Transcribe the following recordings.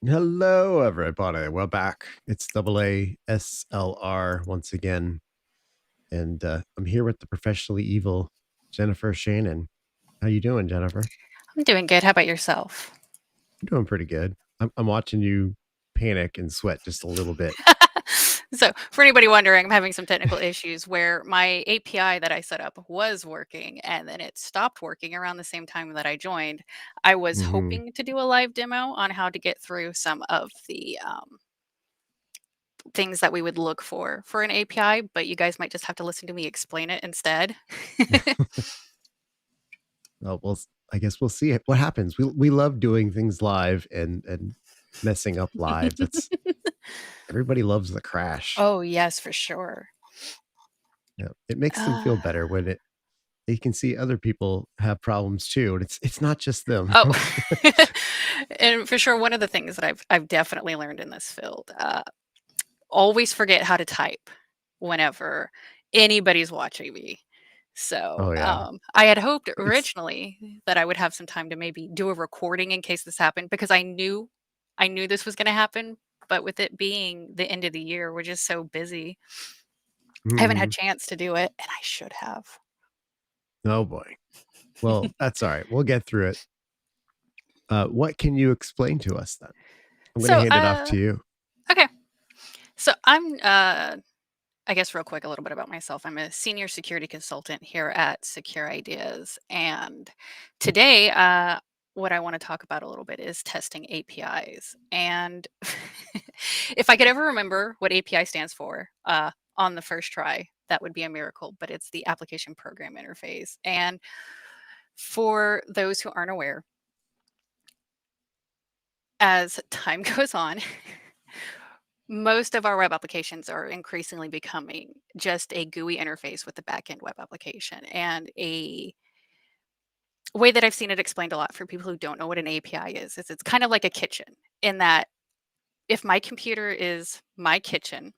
Hello, everybody. We're back. It's AASLR once again. And I'm here with the professionally evil Jennifer Shannon. How you doing, Jennifer? I'm doing good. How about yourself? I'm doing pretty good. I'm watching you panic and sweat just a little bit. So, for anybody wondering, I'm having some technical issues where my API that I set up was working and then it stopped working around the same time that I joined. I was Hmm. hoping to do a live demo on how to get through some of the things that we would look for an API, but you guys might just have to listen to me explain it instead. Well, I guess we'll see what happens. We love doing things live and messing up live. That's everybody loves the crash. Oh, yes, for sure. Yeah, it makes them Uh, feel better when they can see other people have problems too, and it's not just them. oh, and for sure, one of the things that I've definitely learned in this field, always forget how to type whenever anybody's watching me. So, Oh yeah, I had hoped it's originally that I would have some time to maybe do a recording in case this happened because I knew this was gonna happen, but with it being the end of the year, we're just so busy. I haven't had mhm. chance to do it, and I should have. Oh boy. Well, that's all right. We'll get through it. What can you explain to us then? I'm going to So, hand it off to you. okay. So I'm, I guess real quick, a little bit about myself. I'm a senior security consultant here at Secure Ideas. And today, what I want to talk about a little bit is testing APIs. And if I could ever remember what API stands for on the first try, that would be a miracle, but it's the application program interface. And for those who aren't aware, as time goes on, most of our web applications are increasingly becoming just a GUI interface with the backend web application. And a way that I've seen it explained a lot for people who don't know what an API is it's kind of like a kitchen in that if my computer is my kitchen,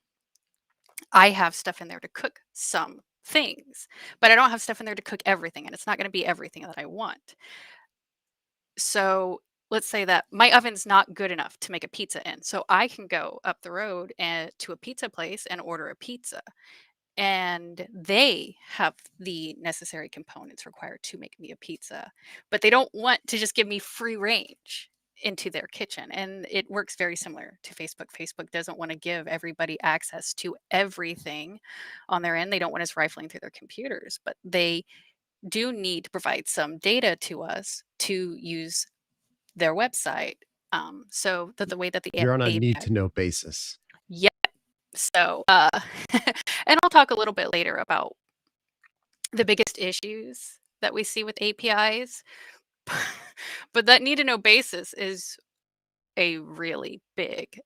I have stuff in there to cook some things, but I don't have stuff in there to cook everything, and it's not going to be everything that I want. So let's say that my oven's not good enough to make a pizza in. So I can go up the road and to a pizza place and order a pizza and they have the necessary components required to make me a pizza, but they don't want to just give me free range into their kitchen. And it works very similar to Facebook. Facebook doesn't want to give everybody access to everything on their end. They don't want us rifling through their computers, but they do need to provide some data to us to use their website. So that the way that the You're on a need API, to know basis. yeah. So, and I'll talk a little bit later about the biggest issues that we see with APIs, but that need to know basis is a really big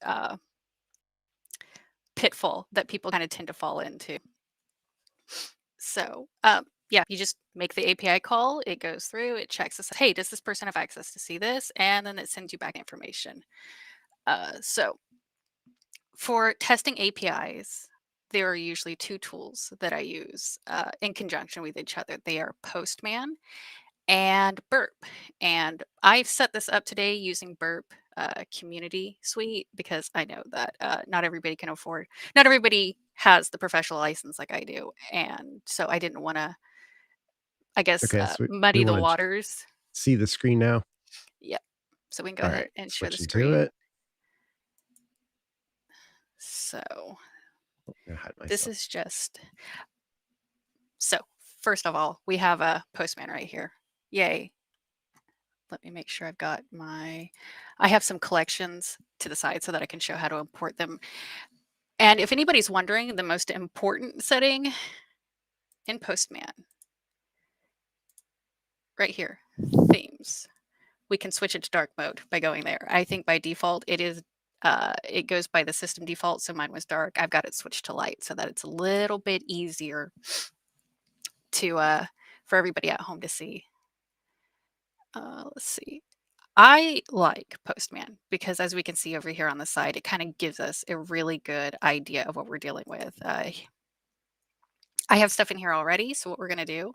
pitfall that people kind of tend to fall into. So, yeah, you just make the API call, it goes through, it checks, this, hey, does this person have access to see this? And then it sends you back information. So, for testing APIs, there are usually two tools that I use in conjunction with each other. They are Postman and Burp. And I've set this up today using Burp Community Suite because I know that not everybody can afford, not everybody has the professional license like I do. And so I didn't want to, I guess, Okay, so we muddy the want to waters. see the screen now. Yep. So we can go All ahead right, and share the switching to screen. it. So I'm going to hide this myself. is just, so first of all, we have a Postman right here. Yay. Let me make sure I've got I have some collections to the side so that I can show how to import them. And if anybody's wondering, the most important setting in Postman, right here, themes. We can switch it to dark mode by going there. I think by default it goes by the system default, so mine was dark. I've got it switched to light so that it's a little bit easier to for everybody at home to see. Let's see. I like Postman because, as we can see over here on the side, it kind of gives us a really good idea of what we're dealing with. I have stuff in here already, so what we're going to do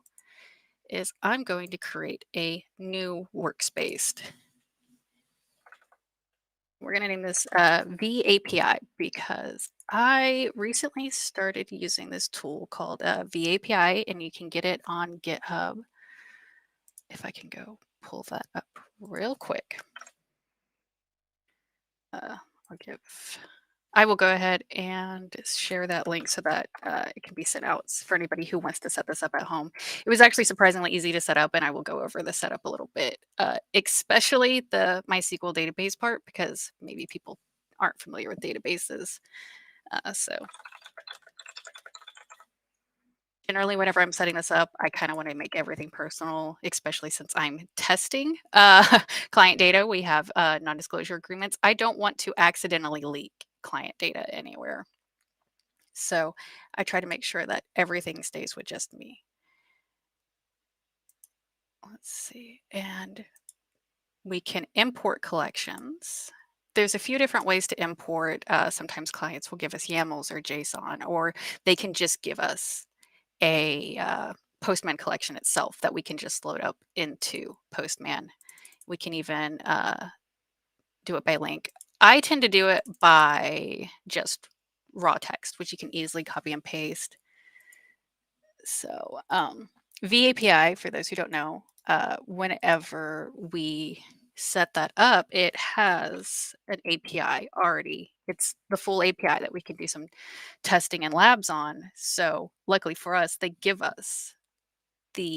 is I'm going to create a new workspace. We're going to name this VAPI because I recently started using this tool called VAPI, and you can get it on GitHub. If I can go pull that up real quick. I will go ahead and share that link so that it can be sent out for anybody who wants to set this up at home. It was actually surprisingly easy to set up, and I will go over the setup a little bit, especially the MySQL database part, because maybe people aren't familiar with databases. So generally, whenever I'm setting this up, I kind of want to make everything personal, especially since I'm testing client data. We have non-disclosure agreements. I don't want to accidentally leak client data anywhere. So I try to make sure that everything stays with just me. Let's see. And we can import collections. There's a few different ways to import. Sometimes clients will give us YAMLs or JSON, or they can just give us a Postman collection itself that we can just load up into Postman. We can even do it by link. I tend to do it by just raw text, which you can easily copy and paste. So VAPI, for those who don't know, whenever we set that up, it has an API already. It's the full API that we can do some testing and labs on. So luckily for us, they give us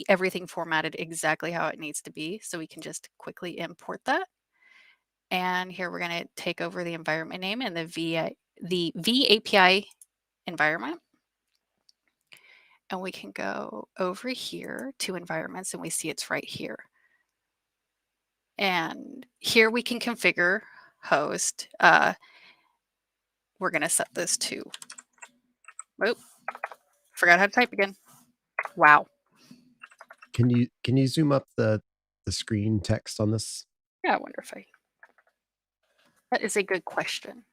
everything formatted exactly how it needs to be. So we can just quickly import that. And here we're going to take over the environment name and the VAPI environment. And we can go over here to environments, and we see it's right here. And here we can configure host. We're going to set this to, oh, forgot how to type again. Wow. Can you zoom up the screen text on this? Yeah, I wonder if that is a good question.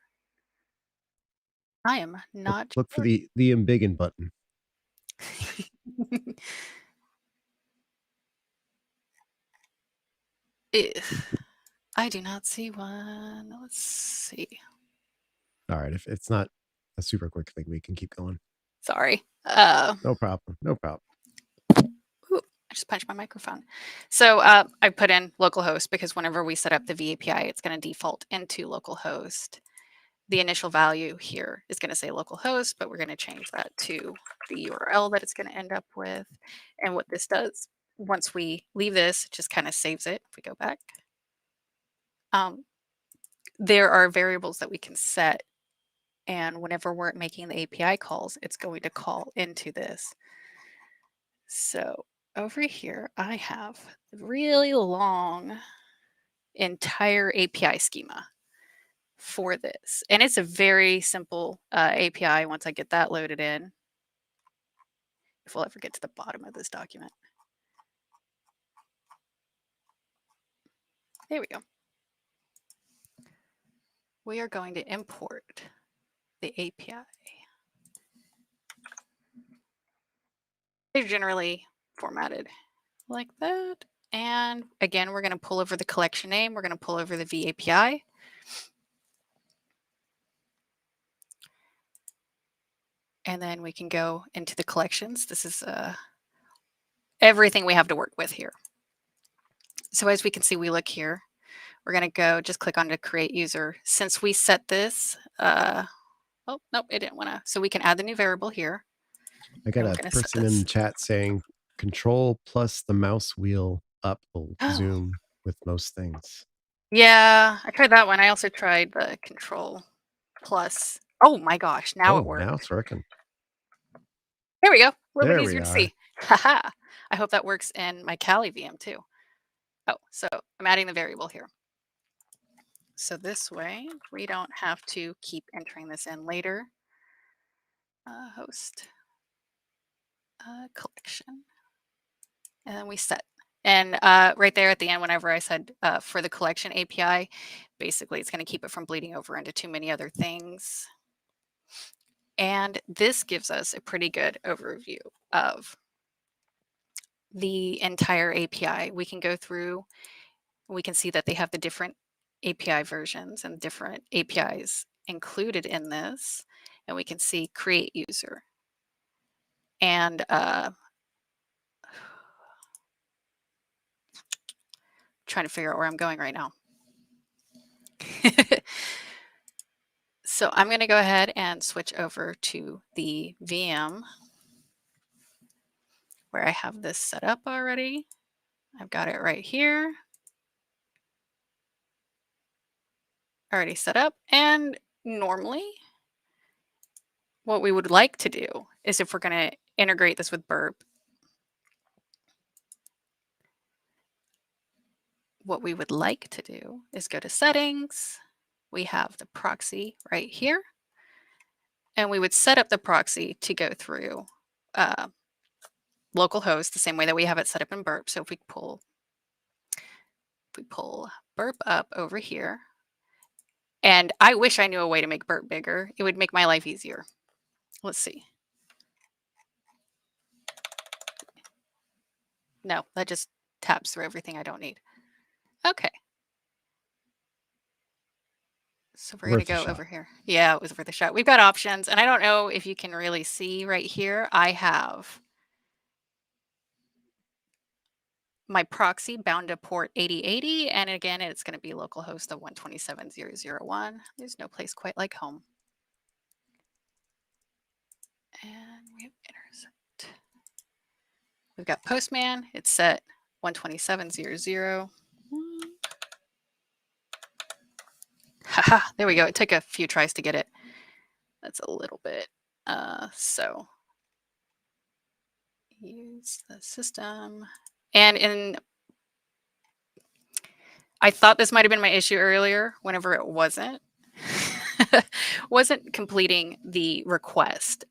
I am not. Look for the embiggen button. I do not see one. Let's see. All right, if it's not a super quick thing, we can keep going. Sorry. No problem. No problem. Ooh, I just punched my microphone. So I put in localhost because whenever we set up the VAPI, it's going to default into localhost. The initial value here is going to say localhost, but we're going to change that to the URL that it's going to end up with. And what this does, once we leave this, it just kind of saves it. If we go back, there are variables that we can set. And whenever we're making the API calls, it's going to call into this. So over here, I have a really long entire API schema for this. And it's a very simple API once I get that loaded in. If we'll ever get to the bottom of this document. There we go. We are going to import the API. They're generally formatted like that. And again, we're going to pull over the collection name. We're going to pull over the VAPI. And then we can go into the collections. This is everything we have to work with here. So as we can see, we look here. We're going to go just click on to create user. Since we set this, oh, nope, it didn't want to. So we can add the new variable here. I got a person in chat saying control plus the mouse wheel up will zoom with most things. Yeah, I tried that one. I also tried the control plus. Oh my gosh, now it worked. Now it's working. There we go. A little bit easier to see. Haha. I hope that works in my Kali VM too. Oh, so I'm adding the variable here. So this way, we don't have to keep entering this in later. Host collection. And then we set. And right there at the end, whenever I said for the collection API, basically it's going to keep it from bleeding over into too many other things. And this gives us a pretty good overview of the entire API. We can go through, we can see that they have the different API versions and different APIs included in this, and we can see create user. And trying to figure out where I'm going right now. So I'm going to go ahead and switch over to the VM where I have this set up already. I've got it right here. Already set up. And normally what we would like to do is, if we're going to integrate this with Burp, what we would like to do is go to settings. We have the proxy right here. And we would set up the proxy to go through localhost the same way that we have it set up in Burp. So if we pull Burp up over here, and I wish I knew a way to make Burp bigger. It would make my life easier. Let's see. No, that just taps through everything I don't need. Okay. So we're going to go over here. Yeah, it was worth a shot. We've got options, and I don't know if you can really see right here. I have my proxy bound to port 8080, and again, it's going to be localhost of 127.0.0.1. There's no place quite like home. And we have intersect. We've got Postman. It's set 127.0.0.1. Haha, there we go. It took a few tries to get it. That's a little bit. So use the system. And I thought this might have been my issue earlier whenever it wasn't. Wasn't completing the request.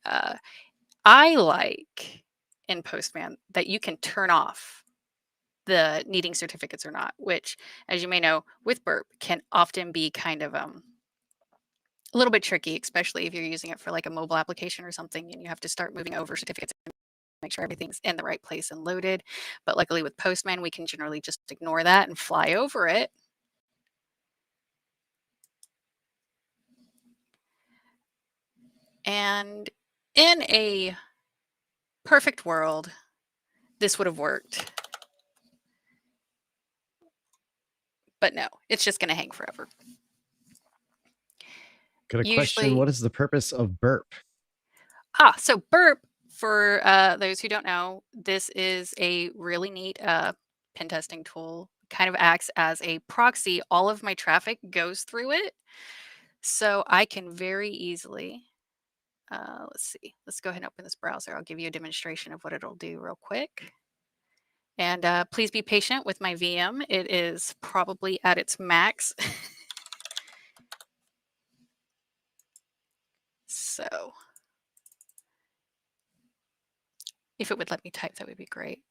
I like in Postman that you can turn off the needing certificates or not, which, as you may know, with Burp can often be kind of a little bit tricky, especially if you're using it for like a mobile application or something and you have to start moving over certificates and make sure everything's in the right place and loaded. But luckily with Postman, we can generally just ignore that and fly over it. And in a perfect world, this would have worked. But no, it's just going to hang forever. Got a question. What is the purpose of Burp? So Burp, for those who don't know, this is a really neat pen testing tool. Kind of acts as a proxy. All of my traffic goes through it. So I can very easily, let's see, let's go ahead and open this browser. I'll give you a demonstration of what it'll do real quick. And please be patient with my VM. It is probably at its max. So if it would let me type, that would be great.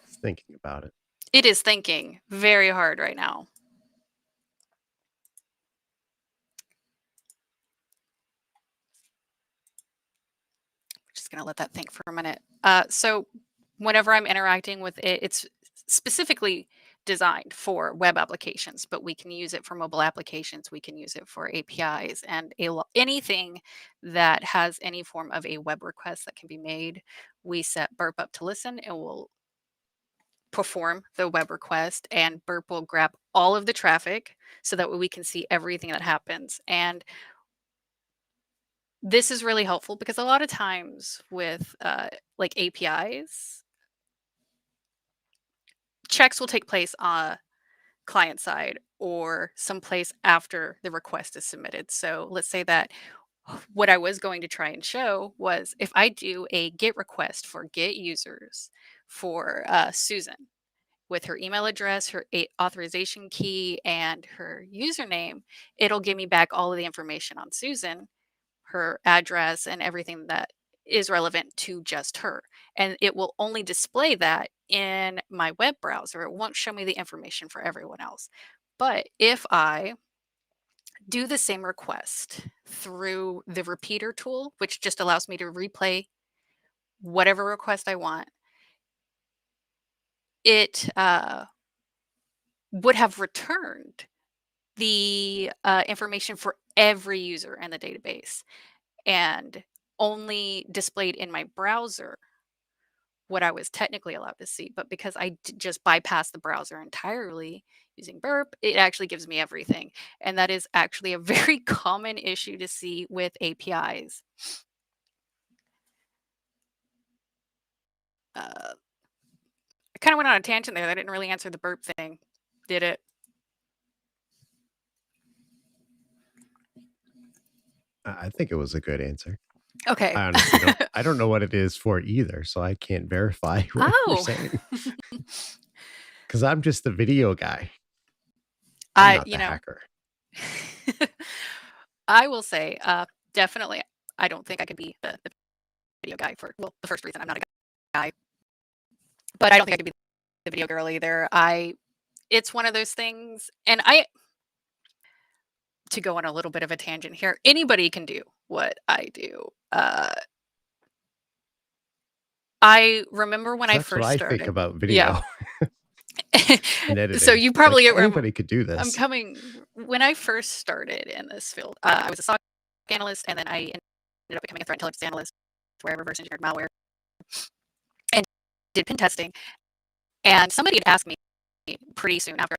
It's thinking about it. It is thinking very hard right now. Just going to let that think for a minute. So whenever I'm interacting with it, it's specifically designed for web applications, but we can use it for mobile applications. We can use it for APIs and anything that has any form of a web request that can be made. We set Burp up to listen and we'll perform the web request, and Burp will grab all of the traffic so that we can see everything that happens. And this is really helpful because a lot of times with like APIs, checks will take place on client side or someplace after the request is submitted. So let's say that what I was going to try and show was if I do a GET request for GET users for Susan with her email address, her authorization key, and her username, it'll give me back all of the information on Susan, her address, and everything that is relevant to just her. And it will only display that in my web browser. It won't show me the information for everyone else. But if I do the same request through the repeater tool, which just allows me to replay whatever request I want, it would have returned the information for every user in the database and only displayed in my browser what I was technically allowed to see. But because I just bypassed the browser entirely using Burp, it actually gives me everything. And that is actually a very common issue to see with APIs. I kind of went on a tangent there. I didn't really answer the Burp thing, did it? I think it was a good answer. Okay. I honestly I don't know what it is for either, so I can't verify what you're Oh. saying. Because I'm just the video guy. I'm not You the know, hacker. I will say, definitely, I don't think I could be the video guy for, well, the first reason I'm not a guy, but I don't think I could be the video girl either. It's one of those things, and to go on a little bit of a tangent here, anybody can do what I do. I remember when 'Cause I that's what first I think started. about Yeah. video and So editing. you Like, probably get where anybody could do I'm this. coming. When I first started in this field, I was a SOC analyst, and then I ended up becoming a threat intelligence analyst, where I reverse engineered malware and did pen testing. And somebody had asked me pretty soon after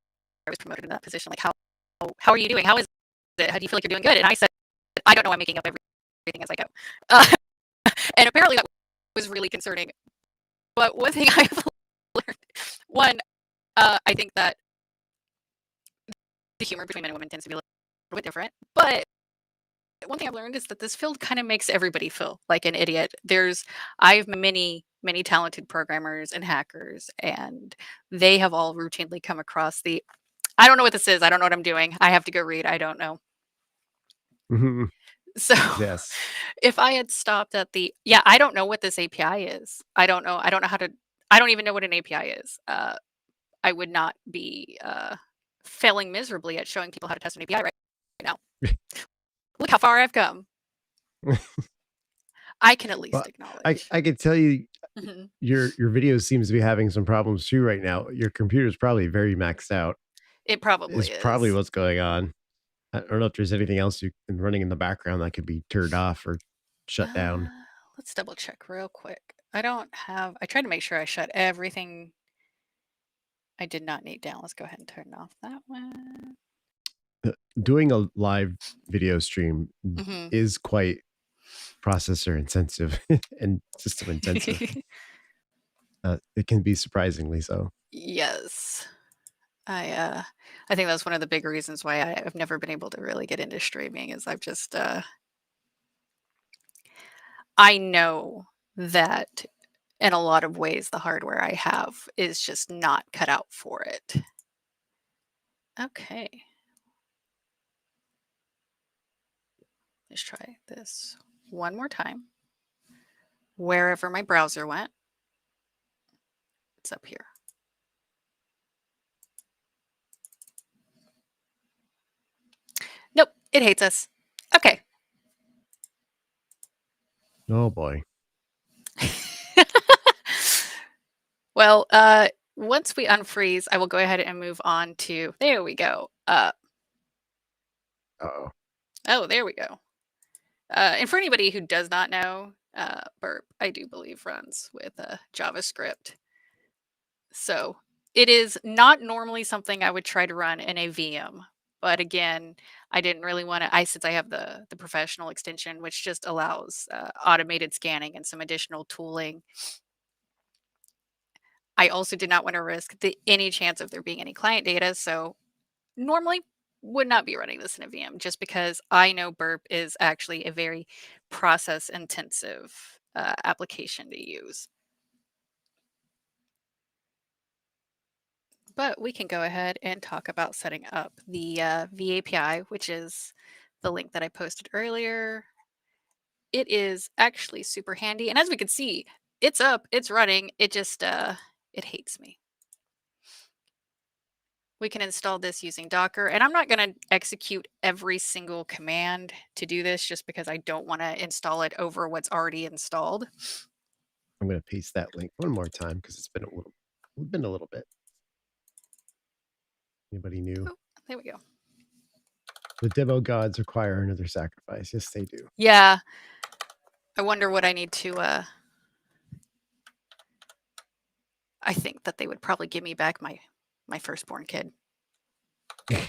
I was promoted in that position, like, how are you doing? How is it? How do you feel like you're doing good? And I said, I don't know. I'm making up everything as I go. Uh, and apparently that was really concerning. But one thing I've learned, one, I think that the humor between men and women tends to be a little bit different. But one thing I've learned is that this field kind of makes everybody feel like an idiot. I've many talented programmers and hackers, and they have all routinely come across I don't know what this is. I don't know what I'm doing. I have to go read. I don't know. Mhm. So Yes. if I had stopped at yeah, I don't know what this API is. I don't know. I don't know how to, I don't even know what an API is. I would not be failing miserably at showing people how to test an API right now. Look how far I've come. I can at least Well, I acknowledge. I could tell you Mhm. your video seems to be having some problems too right now. Your computer's probably very maxed out, It probably is probably is. what's going on. I don't know if there's anything else you can running in the background that could be turned off or shut down. Let's double check real quick. I tried to make sure I shut everything I did not need down. Let's go ahead and turn off that one. Doing a live video stream Hmm. is quite processor intensive and system intensive. It can be surprisingly so. Yes. I think that's one of the big reasons why I've never been able to really get into streaming is I know that in a lot of ways the hardware I have is just not cut out for it. Okay. Let's try this one more time. Wherever my browser went, it's up here. Nope, it hates us. Okay. Oh boy. Well, once we unfreeze, I will go ahead and move on to, there we go. Uh-oh. Oh, there we go. And for anybody who does not know, Burp, I do believe runs with JavaScript. So it is not normally something I would try to run in a VM. But again, I didn't really want to, since I have the professional extension, which just allows automated scanning and some additional tooling. I also did not want to risk any chance of there being any client data. So normally would not be running this in a VM just because I know Burp is actually a very process intensive application to use. But we can go ahead and talk about setting up the VAPI, which is the link that I posted earlier. It is actually super handy. And as we can see, it's up, it's running. It just, it hates me. We can install this using Docker, and I'm not going to execute every single command to do this just because I don't want to install it over what's already installed. I'm gonna paste that link one more time because it's been a little bit. Anybody new? Oh, there we go. The demo gods require another sacrifice. Yes, they do. Yeah. I wonder what I need to, I think that they would probably give me back my firstborn kid. Okay.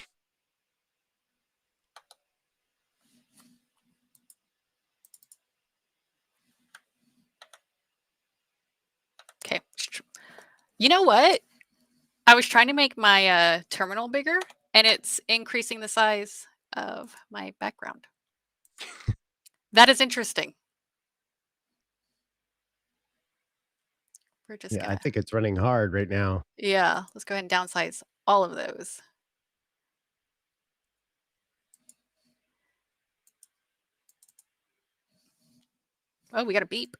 You know what? I was trying to make my terminal bigger, and it's increasing the size of my background. That is interesting. We're just Yeah, I gonna, think it's running hard right now. yeah, let's go ahead and downsize all of those. Oh, we got a beep.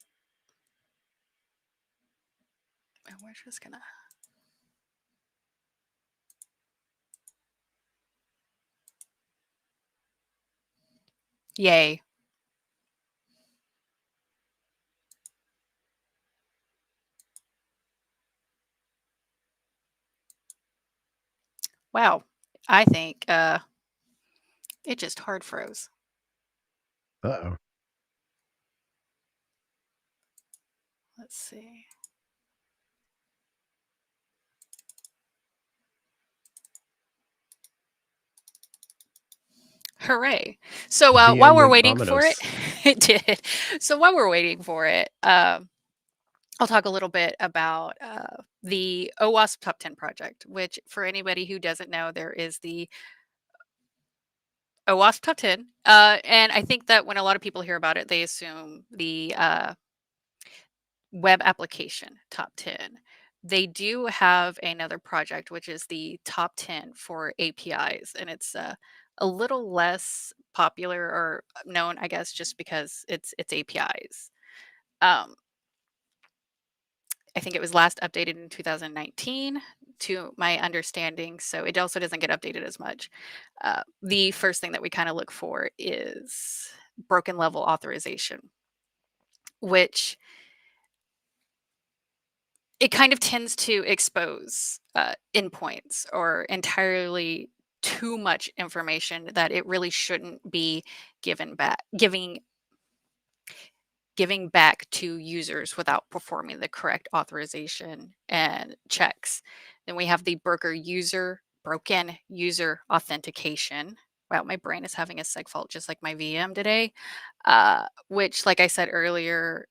And we're just gonna. Yay. Wow. I think it just hard froze. Uh-oh. Let's see. Hooray. So while VM we're went waiting for it, vominos. it did. So while we're waiting for it, I'll talk a little bit about the OWASP Top 10 project, which for anybody who doesn't know, there is the OWASP Top 10. And I think that when a lot of people hear about it, they assume the web application top 10. They do have another project, which is the top 10 for APIs, and it's a little less popular or known, I guess, just because it's APIs. I think it was last updated in 2019 to my understanding, so it also doesn't get updated as much. The first thing that we kind of look for is broken level authorization, which it kind of tends to expose endpoints or entirely too much information that it really shouldn't be giving back to users without performing the correct authorization and checks. Then we have the broken user authentication. Wow, my brain is having a seg fault just like my VM today, which, like I said earlier,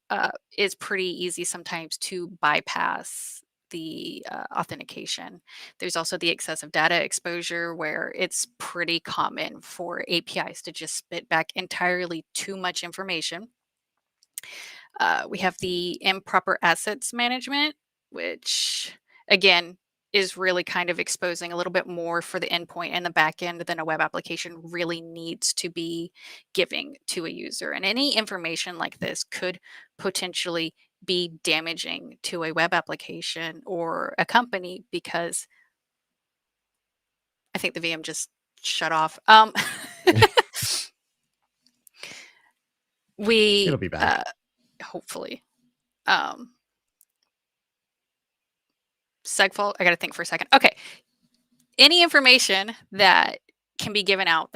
is pretty easy sometimes to bypass the authentication. There's also the excessive data exposure, where it's pretty common for APIs to just spit back entirely too much information. We have the improper assets management, which again is really kind of exposing a little bit more for the endpoint and the back end than a web application really needs to be giving to a user. And any information like this could potentially be damaging to a web application or a company, because I think the VM just shut off. It'll We be back. hopefully. Segfault, I got to think for a second. Okay. Any information that can be given out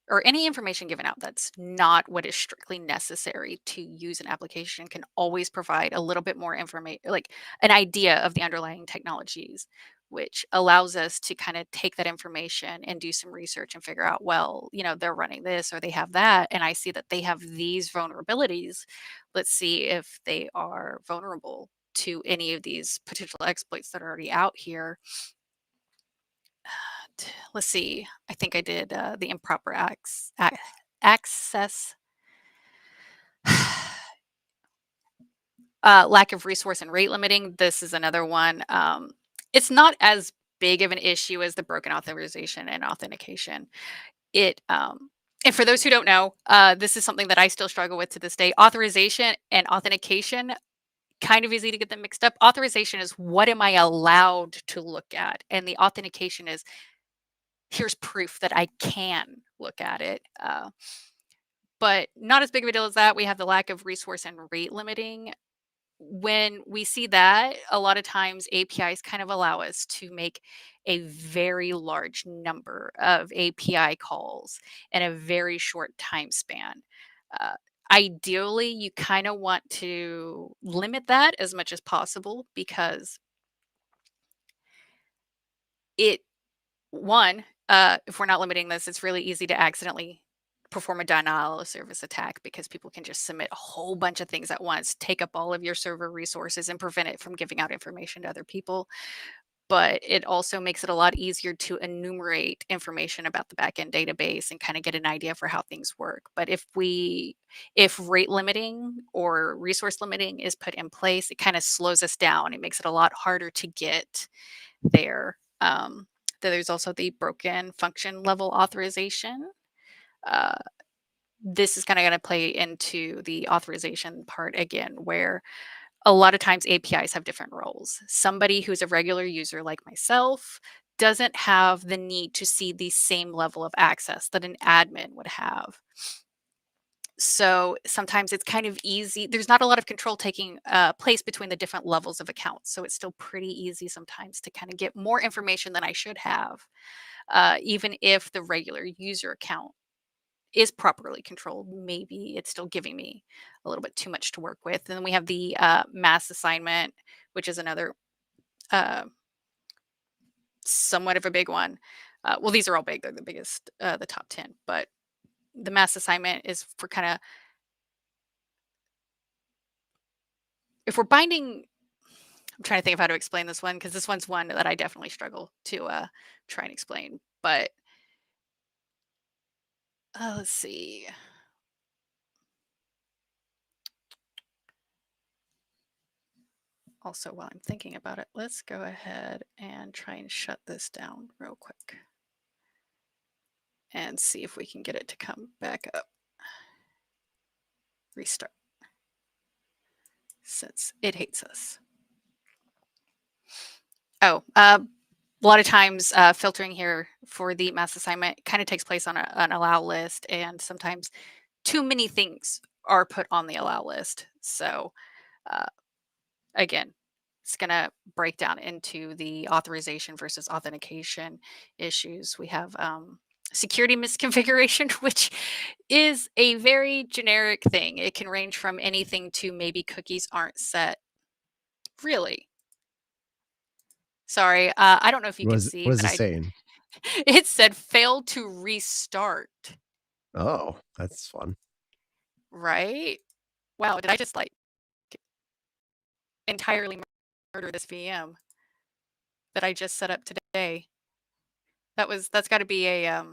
or any information given out that's not what is strictly necessary to use an application can always provide a little bit more information, like an idea of the underlying technologies, which allows us to kind of take that information and do some research and figure out, well, they're running this or they have that, and I see that they have these vulnerabilities. Let's see if they are vulnerable to any of these potential exploits that are already out here. Let's see. I think I did the improper access, lack of resource and rate limiting. This is another one. It's not as big of an issue as the broken authorization and authentication. And for those who don't know, this is something that I still struggle with to this day. Authorization and authentication, kind of easy to get them mixed up. Authorization is what am I allowed to look at, and the authentication is here's proof that I can look at it. But not as big of a deal as that. We have the lack of resource and rate limiting. when we see that, a lot of times APIs kind of allow us to make a very large number of API calls in a very short time span. Uh, Ideally, you kind of want to limit that as much as possible because it one, if we're not limiting this, it's really easy to accidentally perform a denial of service attack because people can just submit a whole bunch of things at once, take up all of your server resources, and prevent it from giving out information to other people. But it also makes it a lot easier to enumerate information about the backend database and kind of get an idea for how things work. But if rate limiting or resource limiting is put in place, it kind of slows us down. It makes it a lot harder to get there. Then there's also the broken function level authorization. Uh, this is kind of going to play into the authorization part again, where a lot of times APIs have different roles. Somebody who's a regular user like myself doesn't have the need to see the same level of access that an admin would have. So sometimes it's kind of easy. There's not a lot of control taking place between the different levels of accounts. So it's still pretty easy sometimes to kind of get more information than I should have, even if the regular user account is properly controlled. Maybe it's still giving me a little bit too much to work with. And then we have the mass assignment, which is another uh, somewhat of a big one. Well, these are all big. They're the biggest, the top 10. But the mass assignment is for kind of, if we're binding, I'm trying to think of how to explain this one because this one's one that I definitely struggle to try and explain. But let's see. Also, while I'm thinking about it, let's go ahead and try and shut this down real quick and see if we can get it to come back up. Restart, since it hates us. Oh, a lot of times filtering here for the mass assignment kind of takes place on an allow list, and sometimes too many things are put on the allow list. So uh, again, it's going to break down into the authorization versus authentication issues. We have security misconfiguration, which is a very generic thing. It can range from anything to maybe cookies aren't set. Really? Sorry, I don't know if you can see, What is but it saying? it said failed to restart, Oh, that's fun. right? Wow, did I just like entirely murder this VM that I just set up today? That's got to be a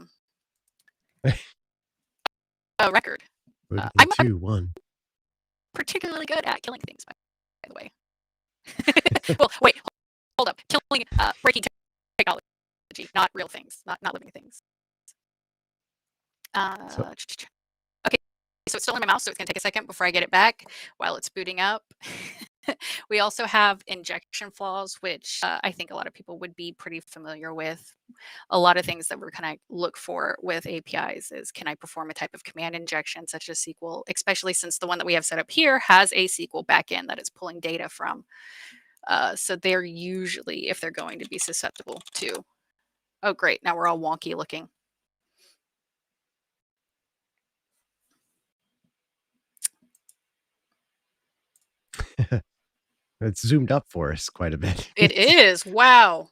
record. Vertical I'm 2, 1. particularly good at killing things, by the way. Well, wait, hold up. Killing, breaking technology, not real things, not living things. So Okay, so it's still in my mouse, so it's going to take a second before I get it back while it's booting up. We also have injection flaws, which I think a lot of people would be pretty familiar with. A lot of things that we're kind of look for with APIs is, can I perform a type of command injection such as SQL, especially since the one that we have set up here has a SQL backend that it's pulling data from. So they're usually, if they're going to be susceptible to, oh great, now we're all wonky looking. it's zoomed up for us quite a bit. It is, wow.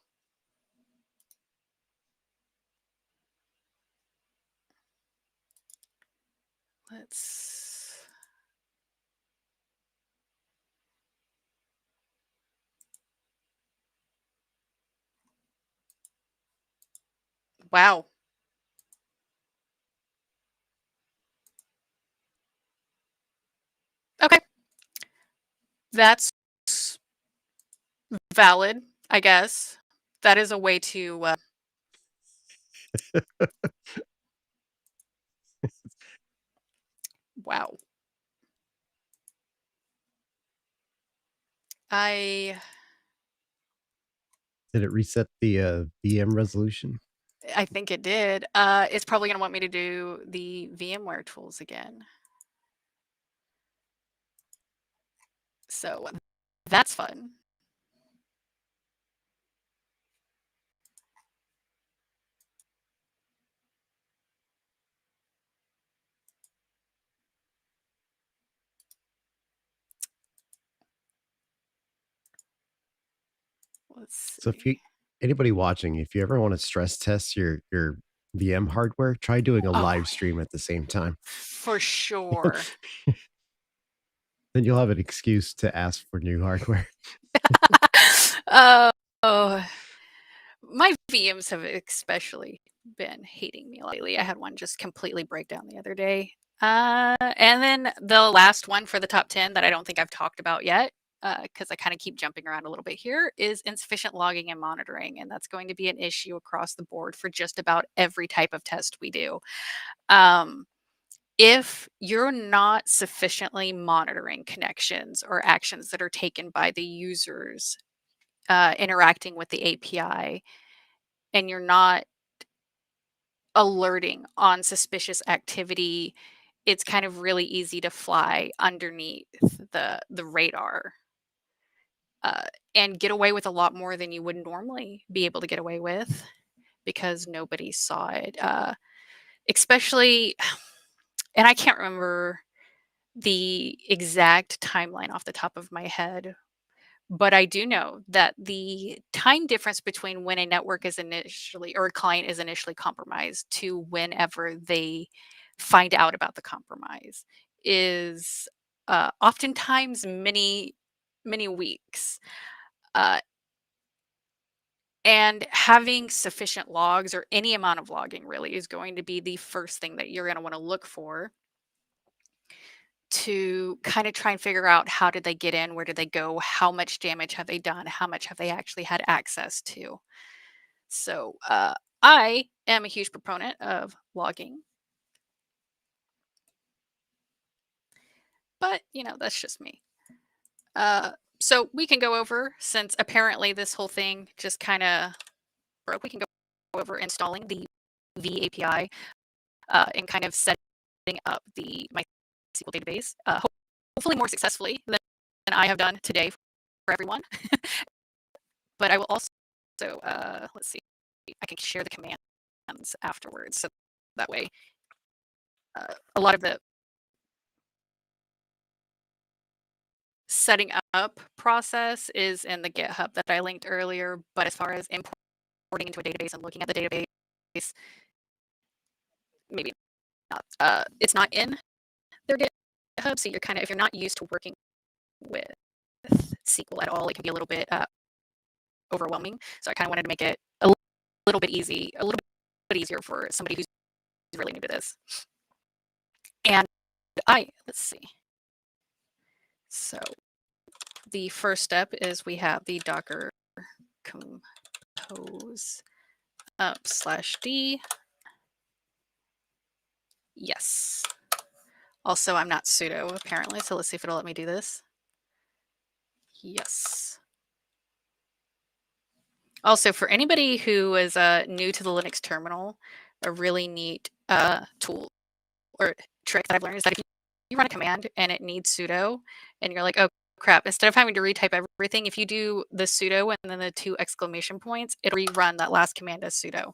Let's, wow. Okay, that's valid, I guess. That is a way to, wow. I Did it reset the VM resolution? I think it did. It's probably going to want me to do the VMware tools again. So that's fun. Let's So see. anybody watching, if you ever want to stress test your VM hardware, try doing a Oh, live stream at the same time. for sure. Then you'll have an excuse to ask for new hardware. Oh, my VMs have especially been hating me lately. I had one just completely break down the other day. And then the last one for the top 10 that I don't think I've talked about yet, because I kind of keep jumping around a little bit here, is insufficient logging and monitoring. And that's going to be an issue across the board for just about every type of test we do. If you're not sufficiently monitoring connections or actions that are taken by the users interacting with the API, and you're not alerting on suspicious activity, it's kind of really easy to fly underneath the radar uh, and get away with a lot more than you would normally be able to get away with because nobody saw it. Especially, and I can't remember the exact timeline off the top of my head, but I do know that the time difference between when a network is initially or a client is initially compromised to whenever they find out about the compromise is oftentimes many weeks. Uh, and having sufficient logs or any amount of logging really is going to be the first thing that you're going to want to look for to kind of try and figure out how did they get in, where did they go, how much damage have they done, how much have they actually had access to. So I am a huge proponent of logging, but that's just me. Uh, so we can go over, since apparently this whole thing just kind of broke, we can go over installing the V API and kind of setting up the MySQL database, hopefully more successfully than I have done today for everyone. But I will also, let's see, I can share the commands afterwards. So that way, a lot of the setting up process is in the GitHub that I linked earlier. But as far as importing into a database and looking at the database, maybe not. It's not in their GitHub. So you're kind of, if you're not used to working with SQL at all, it can be a little bit overwhelming. So I kind of wanted to make it a little bit easier for somebody who's really new to this. And let's see. So the first step is we have the Docker compose /d. Yes. Also, I'm not sudo apparently, so let's see if it'll let me do this. Yes. Also, for anybody who is new to the Linux terminal, a really neat tool or trick that I've learned is that if you run a command and it needs sudo and you're like, oh crap, instead of having to retype everything, if you do the sudo and then the 2 exclamation points, it'll rerun that last command as sudo.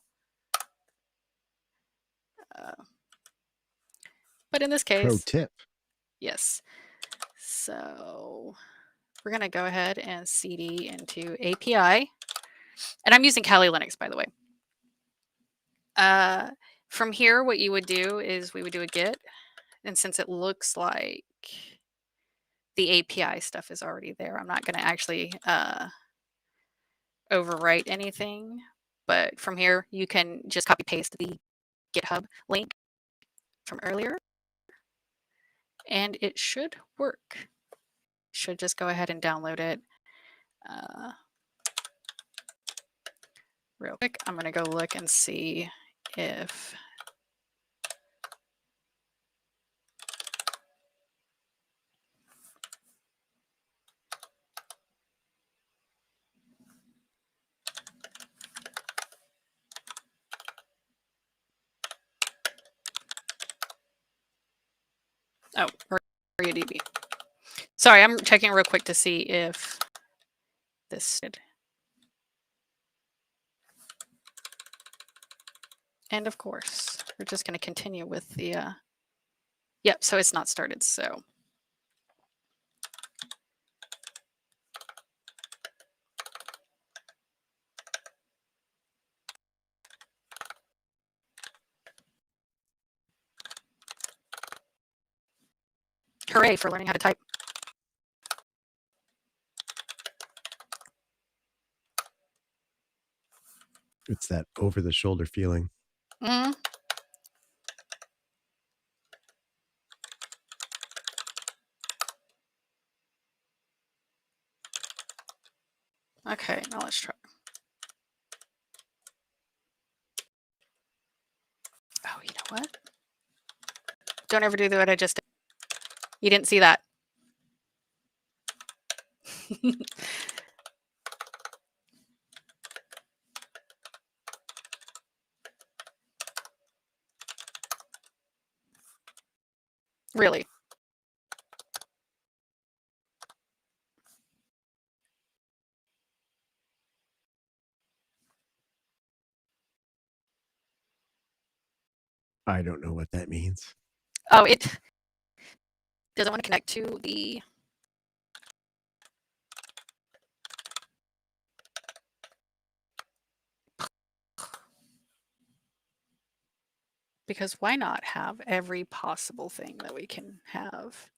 But in this Pro case, tip. yes. So we're going to go ahead and cd into API. And I'm using Kali Linux, by the way. From here, what you would do is we would do a git. And since it looks like the API stuff is already there, I'm not going to actually overwrite anything. But from here, you can just copy paste the GitHub link from earlier. And it should work. Should just go ahead and download it. Real quick, I'm going to go look and see if MariaDB. Sorry, I'm checking real quick to see if this did. And of course, we're just going to continue with the, yep, so it's not started, so. Hooray for learning how to type. It's that over the shoulder feeling. Mm. Okay, now let's try. Oh, you know what? Don't ever do what I just did. You didn't see that. Really? I don't know what that means. Oh, it doesn't want to connect to the. Because why not have every possible thing that we can have?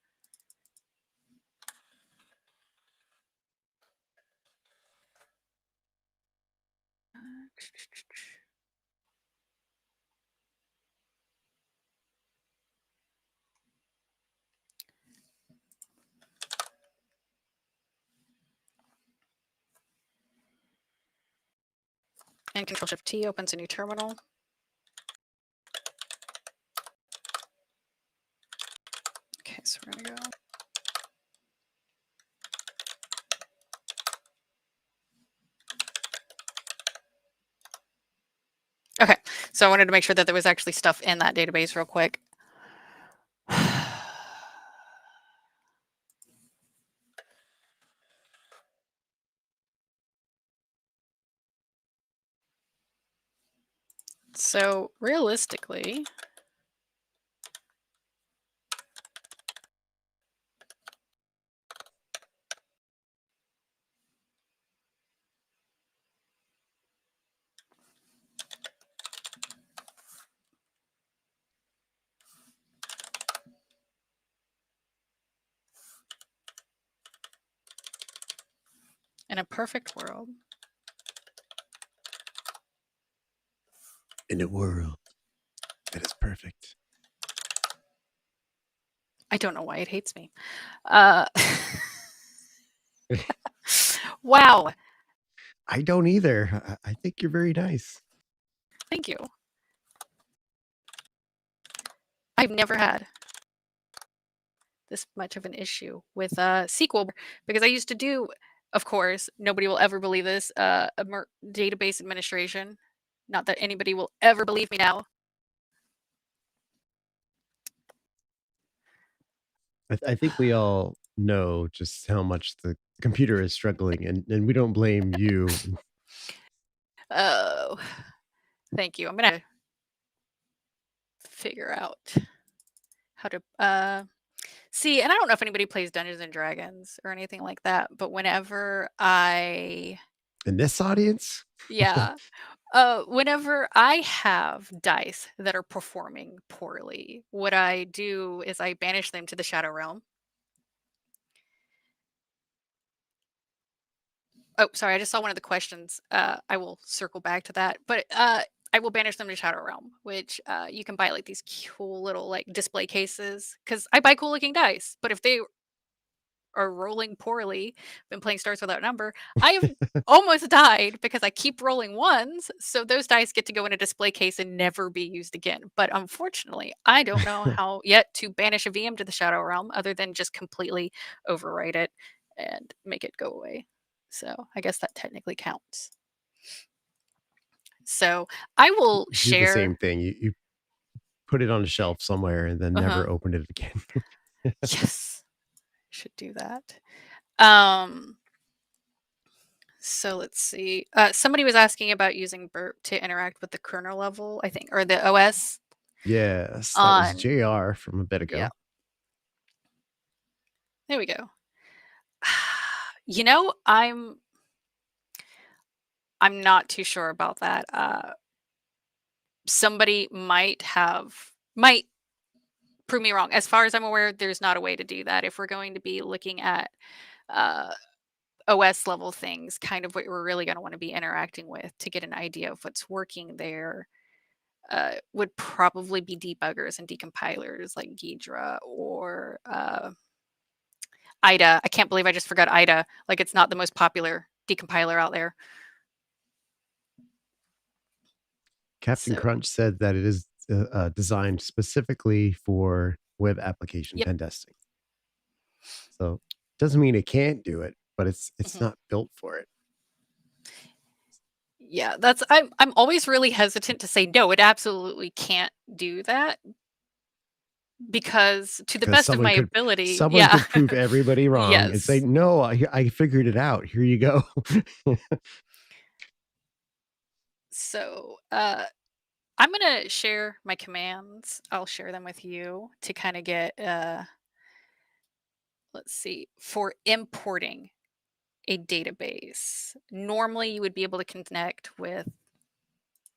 And Control-Shift-T opens a new terminal. Okay, so we're going to go. Okay, so I wanted to make sure that there was actually stuff in that database real quick. So realistically, in a perfect world, In a world that is perfect. I don't know why it hates me. Wow. I don't either. I think you're very nice. Thank you. I've never had this much of an issue with SQL because I used to do, of course, nobody will ever believe this, database administration. Not that anybody will ever believe me now. I think we all know just how much the computer is struggling, and we don't blame you. Oh, thank you. I'm going to figure out how to see, and I don't know if anybody plays Dungeons and Dragons or anything like that, but whenever I In this audience, yeah, whenever I have dice that are performing poorly, what I do is I banish them to the Shadow Realm. Oh, sorry, I just saw one of the questions. I will circle back to that, but I will banish them to Shadow Realm, which you can buy like these cool little like display cases because I buy cool looking dice. But if they are rolling poorly, been playing Starts Without Number, I have almost died because I keep rolling ones. So those dice get to go in a display case and never be used again. But unfortunately, I don't know how yet to banish a VM to the Shadow Realm other than just completely overwrite it and make it go away. So I guess that technically counts. So I will do the same share. thing. You put it on a shelf somewhere and then Uh huh. never open it again. Yes. Should do that. So let's see. Somebody was asking about using Burp to interact with the kernel level, I think, or the OS. Yes, that was On JR from a bit yeah, ago. there we go. You know, I'm not too sure about that. Somebody might prove me wrong. As far as I'm aware, there's not a way to do that. If we're going to be looking at uh, OS level things, kind of what we're really going to want to be interacting with to get an idea of what's working there, would probably be debuggers and decompilers like Ghidra or IDA. I can't believe I just forgot IDA. Like, it's not the most popular decompiler out there. Captain So, Crunch said that it is designed specifically for web application yep. pen testing. So doesn't mean it can't do it, but it's Mhm. not built for it. Yeah, I'm always really hesitant to say no, it absolutely can't do that because to the Because best of my ability, someone yeah. could prove everybody wrong and say, Yes. no, I figured it out. Here you go. So, I'm gonna share my commands. I'll share them with you to kind of get let's see, for importing a database. Normally you would be able to connect with,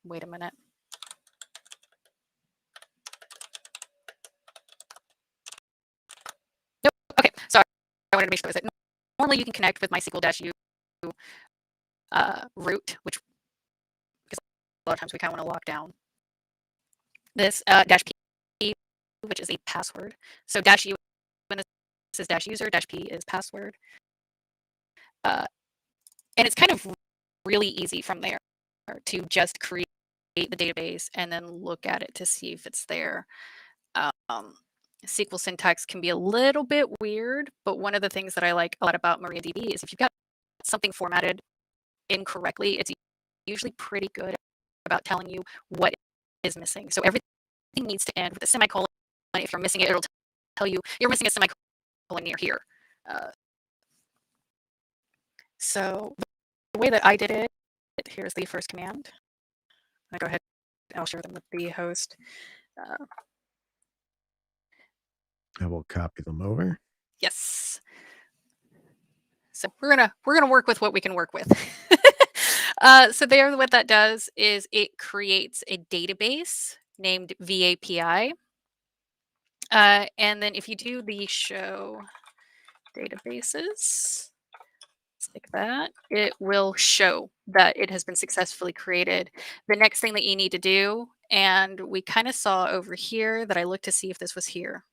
wait a minute. Nope. Okay, sorry. I wanted to make sure that was it. Normally you can connect with MySQL-U root, which because a lot of times we kind of want to lock down this dash p, which is a password. So dash u when this is dash user, dash p is password. Uh, and it's kind of really easy from there to just create the database and then look at it to see if it's there. Um, SQL syntax can be a little bit weird, but one of the things that I like a lot about MariaDB is if you've got something formatted incorrectly, it's usually pretty good about telling you what is missing. So everything needs to end with a semicolon. If you're missing it, it'll tell you you're missing a semicolon near here. Uh, so the way that I did it, here's the first command. I go ahead and I'll share them with the host. Uh, I will copy them over. yes. So we're gonna work with what we can work with. So there, what that does is it creates a database named VAPI. And then if you do the show databases, like that, it will show that it has been successfully created. The next thing that you need to do, and we kind of saw over here that I looked to see if this was here.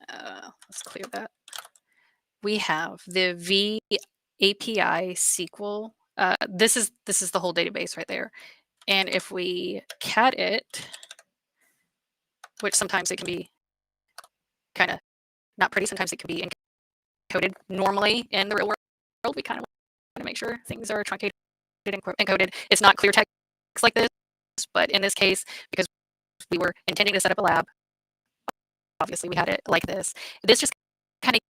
Let's clear that. We have the VAPI SQL. This is the whole database right there. And if we cat it, which sometimes it can be kind of not pretty, sometimes it can be encoded. Normally in the real world, we kind of want to make sure things are truncated and encoded. It's not clear text like this, but in this case, because we were intending to set up a lab, obviously we had it like this. This just kind of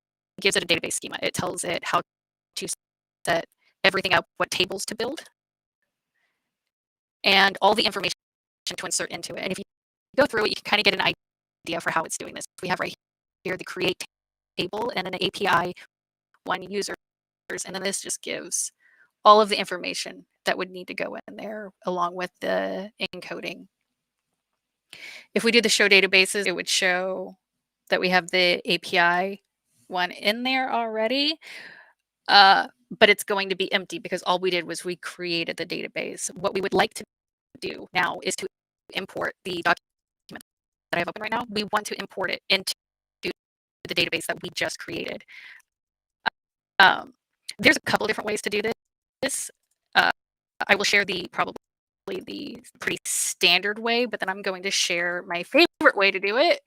gives it a database schema. It tells it how to set everything up, what tables to build, and all the information to insert into it. And if you go through it, you can kind of get an idea for how it's doing this. We have right here the create table and then the API one users, and then this just gives all of the information that would need to go in there along with the encoding. If we do the show databases, it would show that we have the API one in there already, but it's going to be empty because all we did was we created the database. What we would like to do now is to import the document that I have open right now. We want to import it into the database that we just created. Um, there's a couple of different ways to do this. I will share probably the pretty standard way, but then I'm going to share my favorite way to do it.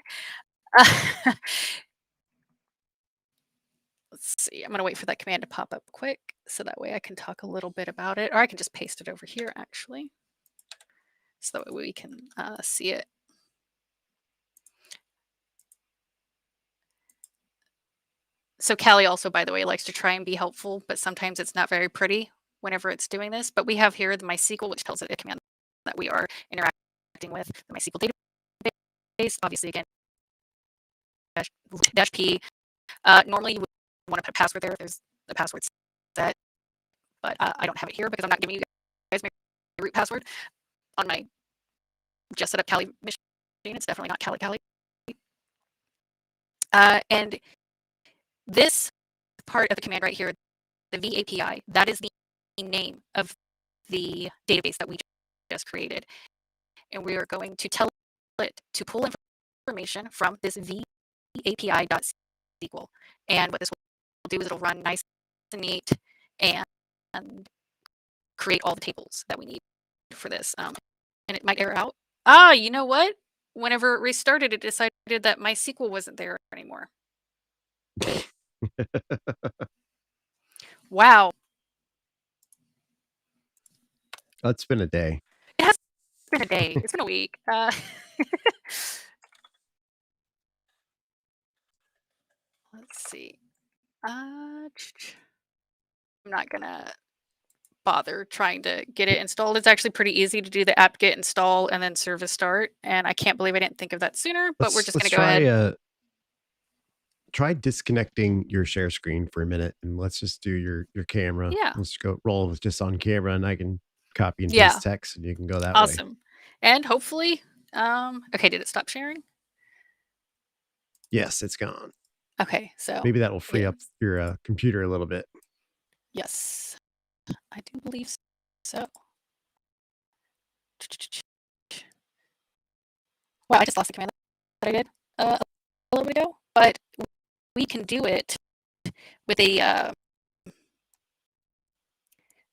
Let's see. I'm going to wait for that command to pop up quick so that way I can talk a little bit about it, or I can just paste it over here actually, so that way we can see it. So Callie also, by the way, likes to try and be helpful, but sometimes it's not very pretty whenever it's doing this. But we have here the MySQL, which tells it a command that we are interacting with the MySQL database. Obviously, again, dash P. Normally, you would want to put a password there if there's a password set, but I don't have it here because I'm not giving you guys my root password on my just set up Callie machine. It's definitely not Callie. And this part of the command right here, the V API, that is the name of the database that we just created. And we are going to tell it to pull information from this V API.SQL. And what this will do is it'll run nice and neat and create all the tables that we need for this. And it might error out. You know what? Whenever it restarted, it decided that MySQL wasn't there anymore. Wow. It's been a day. It has been a day. It's been a week. Let's see. I'm not gonna bother trying to get it installed. It's actually pretty easy to do the apt-get install and then service start. And I can't believe I didn't think of that sooner, but we're just gonna go ahead. Try disconnecting your share screen for a minute and let's just do your camera. Yeah. Let's go roll with just on camera and I can copy and Yeah. paste text and you can go that way. Awesome. And hopefully, okay, did it stop sharing? Yes, it's gone. Okay, so Maybe that will free up your computer a little bit. yes, I do believe so. Wow, I just lost the command that I did a little bit ago, but we can do it with the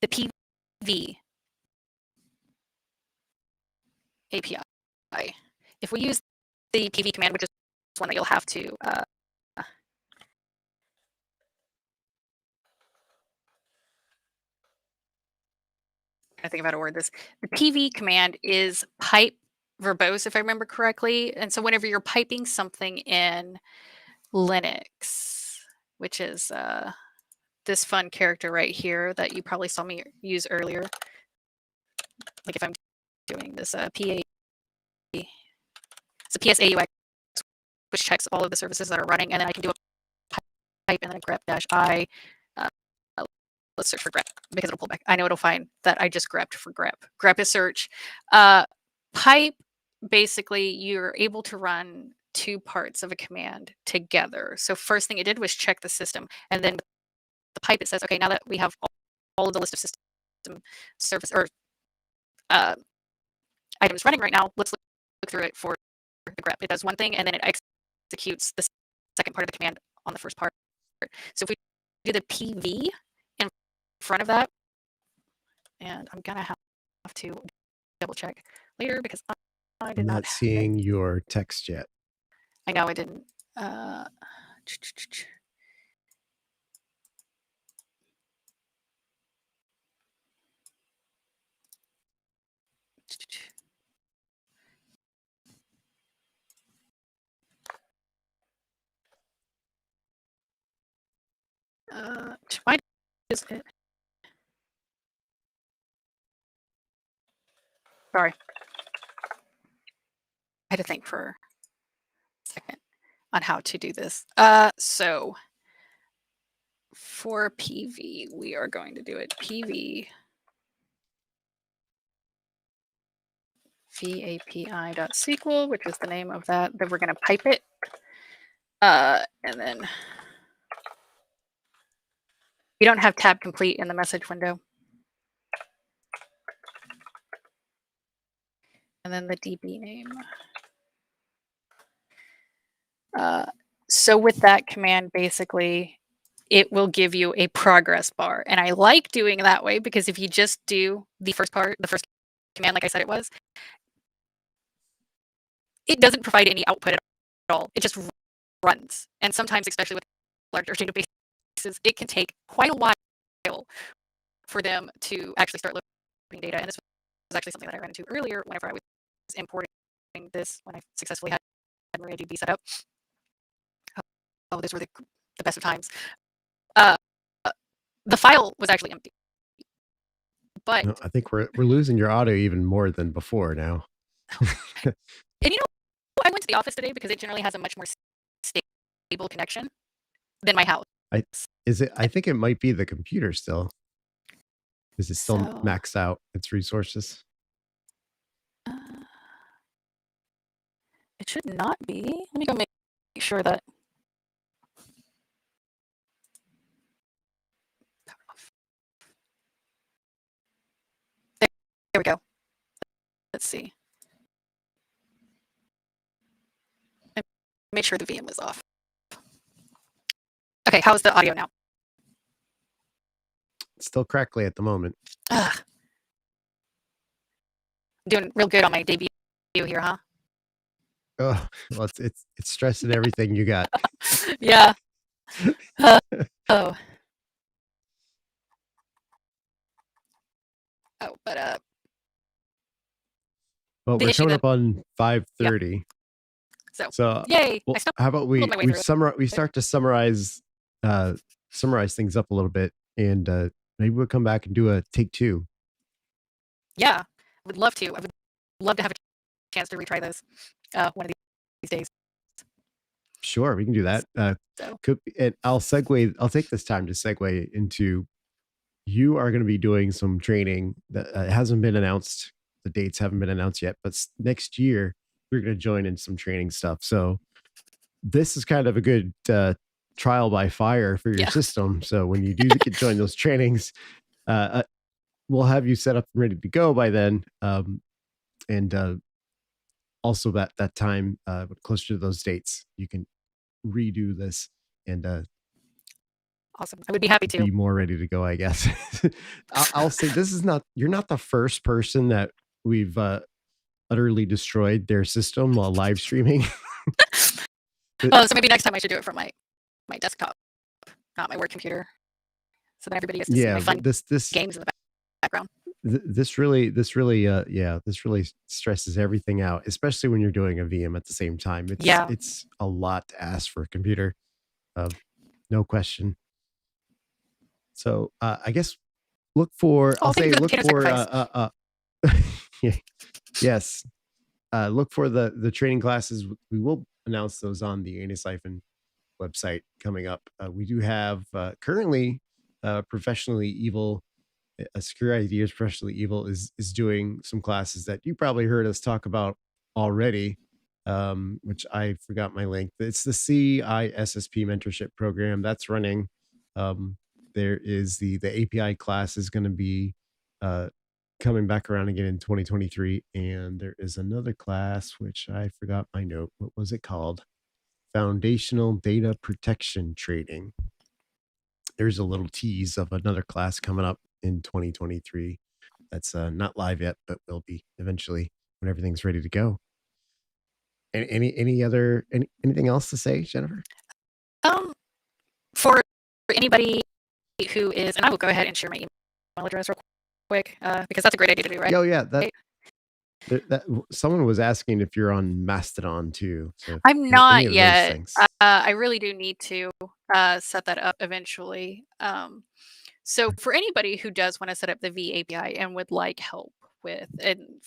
PV API. If we use the PV command, which is one that you'll have to I think of how to word this. The PV command is pipe verbose, if I remember correctly. And so whenever you're piping something in Linux, which is this fun character right here that you probably saw me use earlier, like if I'm doing this PA, it's a PSAUX, which checks all of the services that are running, and then I can do a pipe and then a grep-i. Let's search for grep because it'll pull back. I know it'll find that I just grepped for grep. Grep is search. Pipe, basically, you're able to run two parts of a command together. So first thing it did was check the system, and then the pipe, it says, okay, now that we have all of the list of system service or items running right now, let's look through it for the grep. It does one thing, and then it executes the second part of the command on the first part. So if we do the PV in front of that, and I'm gonna have to double check later because I did I'm not not seeing your text yet. I know I didn't. Why is it? Sorry. I had to think for a second on how to do this. So for PV, we are going to do it PV vapi.sql, which is the name of that. Then we're going to pipe it. And then we don't have tab complete in the message window. And then the DB name. So with that command, basically, it will give you a progress bar. And I like doing it that way because if you just do the first part, the first command, like I said it was, it doesn't provide any output at all. It just runs. And sometimes, especially with larger databases, it can take quite a while for them to actually start loading data. And this was actually something that I ran into earlier whenever I was importing this when I successfully had MariaDB set up. Oh, those were the the best of times. Uh, the file was actually empty, but No, I think we're losing your audio even more than before now. and you know, I went to the office today because it generally has a much more stable connection than my house. I think it might be the computer still. Is it still So, maxed out its resources? uh, it should not be. Let me go make sure that. There we go. Let's see. I made sure the VM was off. Okay, how's the audio now? It's still crackly at the moment. Ugh. Doing real good on my debut here, huh? Oh, well, it's stressing everything you got. Yeah. Oh. Oh, but Well, the we're issue coming that up on yeah. 5:30. So yay! Well, I still how about pulled my way through it. we start to summarize things up a little bit, and maybe we'll come back and do a take two. Yeah, I would love to. I would love to have a chance to retry those one of these days. Sure, we can do that. So And I'll take this time to segue into, you are going to be doing some training that hasn't been announced. The dates haven't been announced yet, but next year we're going to join in some training stuff. So this is kind of a good trial by fire for your yeah, system. So when you do get join those trainings, we'll have you set up and ready to go by then. And also that time closer to those dates, you can redo this and awesome. I would be happy to. be more ready to go, I guess. I'll say you're not the first person that we've utterly destroyed their system while live streaming. Oh, so maybe next time I should do it from my desktop, not my work computer, so that everybody gets to see my fun this games in the background. this really stresses everything out, especially when you're doing a VM at the same time. It's a lot to ask for a computer, no question. So I guess look for yes, look for the training classes. We will announce those on the Antisyphon website coming up. We do have currently Professionally Evil, Secure Ideas Professionally Evil is doing some classes that you probably heard us talk about already, which I forgot my link. It's the CISSP mentorship program that's running. There is the API class is going to be coming back around again in 2023, and there is another class which I forgot my note. What was it called? Foundational Data Protection Training. There's a little tease of another class coming up in 2023 that's not live yet, but will be eventually when everything's ready to go. Anything else to say, Jennifer? For anybody who is, and I will go ahead and share my email address real quick because that's a great idea to do, right? Oh yeah, that someone was asking if you're on Mastodon too. So I'm not of yet. those things. I really do need to set that up eventually. So for anybody who does want to set up the V API and would like help with, and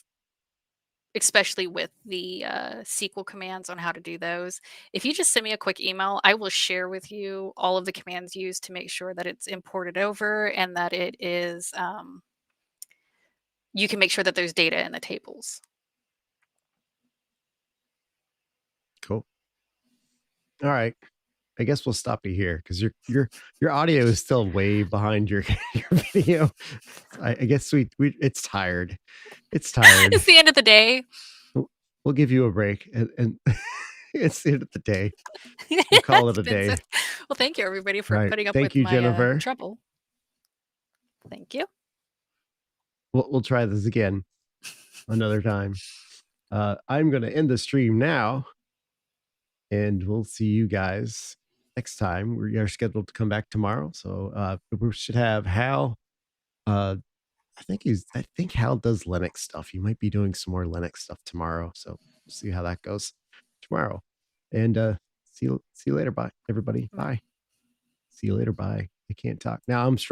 especially with the SQL commands on how to do those, if you just send me a quick email, I will share with you all of the commands used to make sure that it's imported over and that it is, you can make sure that there's data in the tables. Cool. All right. I guess we'll stop you here because your audio is still way behind your video. I guess it's tired. It's tired. It's the end of the day. We'll give you a break, and it's the end of the day. We'll call it a day. Well, thank you everybody for putting up with you, my Jennifer. trouble. Thank you. We'll try this again another time. I'm going to end the stream now, and we'll see you guys next time. We are scheduled to come back tomorrow, so we should have Hal. I think Hal does Linux stuff. He might be doing some more Linux stuff tomorrow, so we'll see how that goes tomorrow. And see you later. Bye, everybody. Bye. See you later. Bye. I can't talk now. I'm